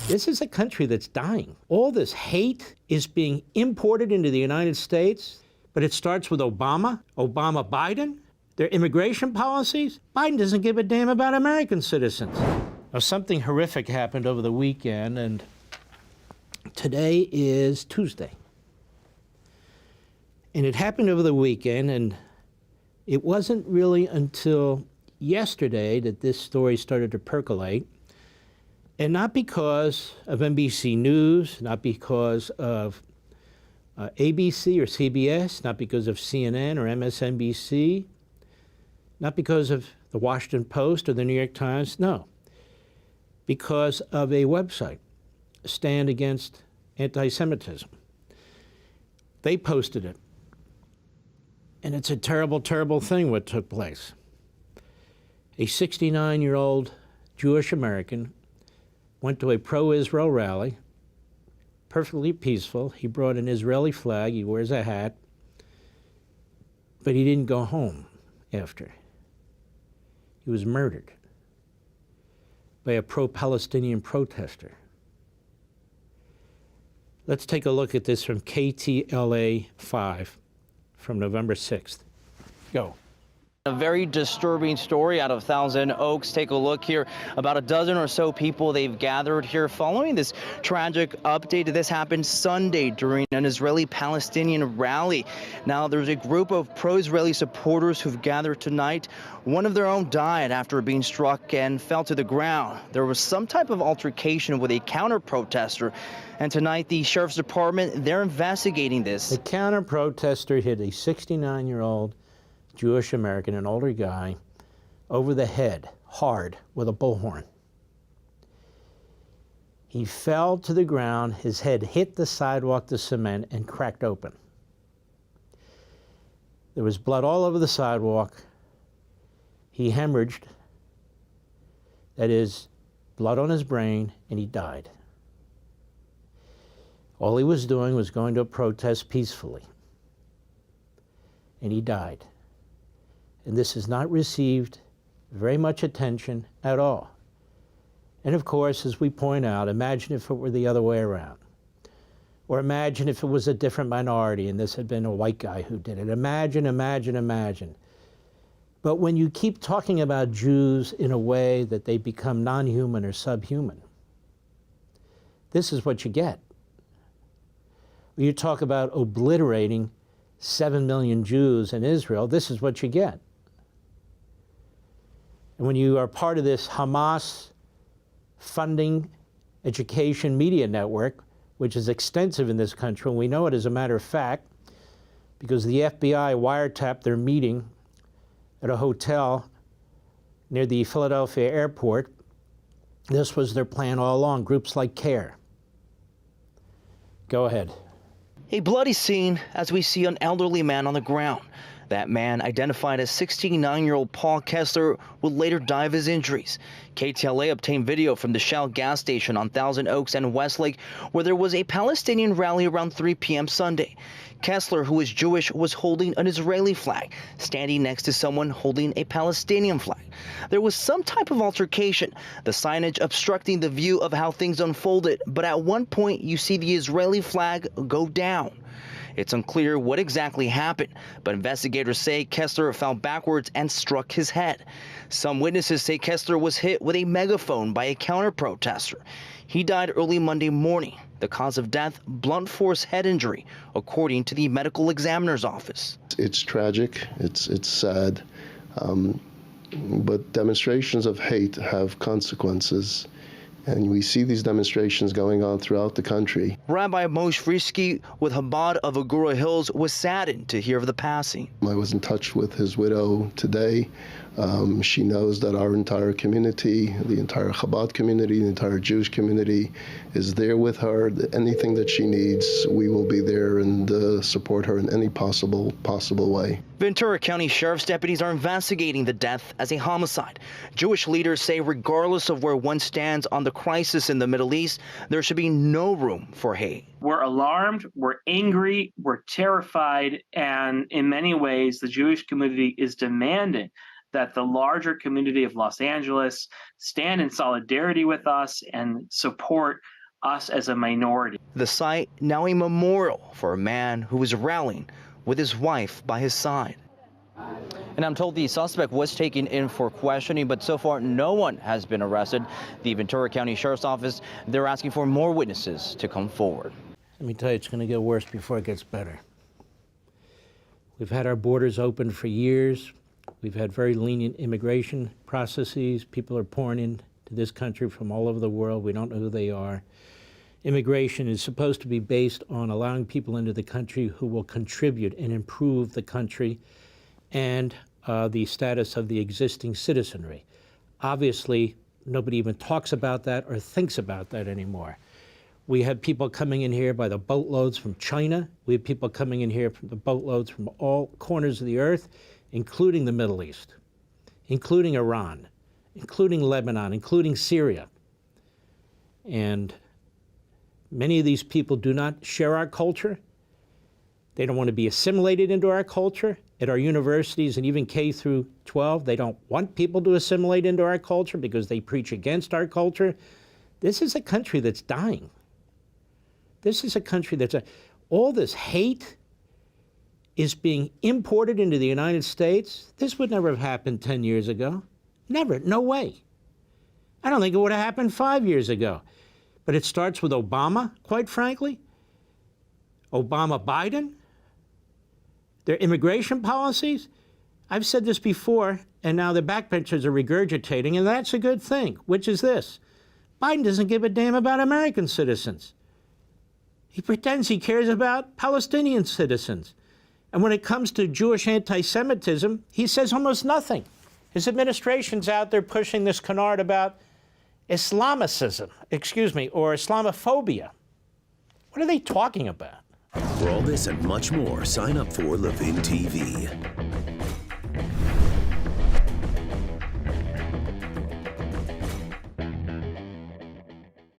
This is a country that's dying. All this hate is being imported into the United States, but it starts with Obama, Biden, their immigration policies. Biden doesn't give a damn about American citizens. Now, something horrific happened over the weekend, and today is Tuesday. And it happened over the weekend, and it wasn't really until yesterday that this story started to percolate. And not because of NBC News, not because of ABC or CBS, not because of CNN or MSNBC, not because of the Washington Post or the New York Times, no. Because of a website, Stand Against Anti-Semitism. They posted it. And it's a terrible, terrible thing what took place. A 69-year-old Jewish American went to a pro-Israel rally, perfectly peaceful. He brought an Israeli flag, he wears a hat, but he didn't go home after. He was murdered by a pro-Palestinian protester. Let's take a look at this from KTLA 5 from November 6th. Go. A very disturbing story out of Thousand Oaks. Take a look here. About a dozen or so people, they've gathered here following this tragic update. This happened Sunday during an Israeli-Palestinian rally. Now, there's a group of pro-Israeli supporters who've gathered tonight. One of their own died after being struck and fell to the ground. There was some type of altercation with a counter-protester. And tonight, the Sheriff's Department, they're investigating this. The counter-protester hit a 69-year-old Jewish American, an older guy, over the head, hard, with a bullhorn. He fell to the ground, his head hit the sidewalk, the cement, and cracked open. There was blood all over the sidewalk. He hemorrhaged, that is, blood on his brain, and he died. All he was doing was going to a protest peacefully, and he died. And this has not received very much attention at all. And of course, as we point out, imagine if it were the other way around. Or imagine if it was a different minority and this had been a white guy who did it. Imagine, imagine, imagine. But when you keep talking about Jews in a way that they become non-human or subhuman, this is what you get. When you talk about obliterating 7 million Jews in Israel, this is what you get. And when you are part of this Hamas funding education media network, which is extensive in this country, and we know it as a matter of fact, because the FBI wiretapped their meeting at a hotel near the Philadelphia airport. This was their plan all along, groups like CARE. Go ahead. A bloody scene as we see an elderly man on the ground. That man, identified as 69-year-old Paul Kessler, will later die of his injuries. KTLA obtained video from the Shell gas station on Thousand Oaks and Westlake, where there was a Palestinian rally around 3 p.m. Sunday. Kessler, who is Jewish, was holding an Israeli flag, standing next to someone holding a Palestinian flag. There was some type of altercation, the signage obstructing the view of how things unfolded, but at one point you see the Israeli flag go down. It's unclear what exactly happened, but investigators say Kessler fell backwards and struck his head. Some witnesses say Kessler was hit with a megaphone by a counter-protester. He died early Monday morning. The cause of death, blunt force head injury, according to the medical examiner's office. It's tragic, it's sad, but demonstrations of hate have consequences. And we see these demonstrations going on throughout the country. Rabbi Moshe Frisky with Chabad of Agora Hills was saddened to hear of the passing. I was in touch with his widow today. She knows that our entire community, the entire Chabad community, the entire Jewish community is there with her. Anything that she needs, we will be there and support her in any possible way. Ventura County Sheriff's deputies are investigating the death as a homicide. Jewish leaders say regardless of where one stands on the crisis in the Middle East, there should be no room for hate. We're alarmed, we're angry, we're terrified, and in many ways, the Jewish community is demanding that the larger community of Los Angeles stand in solidarity with us and support us as a minority. The site now a memorial for a man who was rallying with his wife by his side. And I'm told the suspect was taken in for questioning, but so far no one has been arrested. The Ventura County Sheriff's Office, they're asking for more witnesses to come forward. Let me tell you, it's going to get worse before it gets better. We've had our borders open for years. We've had very lenient immigration processes. People are pouring into this country from all over the world. We don't know who they are. Immigration is supposed to be based on allowing people into the country who will contribute and improve the country and the status of the existing citizenry. Obviously, nobody even talks about that or thinks about that anymore. We have people coming in here by the boatloads from China. We have people coming in here from the boatloads from all corners of the earth, including the Middle East, including Iran, including Lebanon, including Syria. And many of these people do not share our culture. They don't want to be assimilated into our culture. At our universities and even K through 12, they don't want people to assimilate into our culture because they preach against our culture. This is a country that's dying. This is a country that's all this hate is being imported into the United States. This would never have happened 10 years ago. Never, no way. I don't think it would have happened 5 years ago. But it starts with Obama, quite frankly. Obama-Biden, their immigration policies. I've said this before, and now the backbenchers are regurgitating, and that's a good thing, which is this. Biden doesn't give a damn about American citizens. He pretends he cares about Palestinian citizens. And when it comes to Jewish anti-Semitism, he says almost nothing. His administration's out there pushing this canard about Islamicism, or Islamophobia. What are they talking about? For all this and much more, sign up for LevintTV.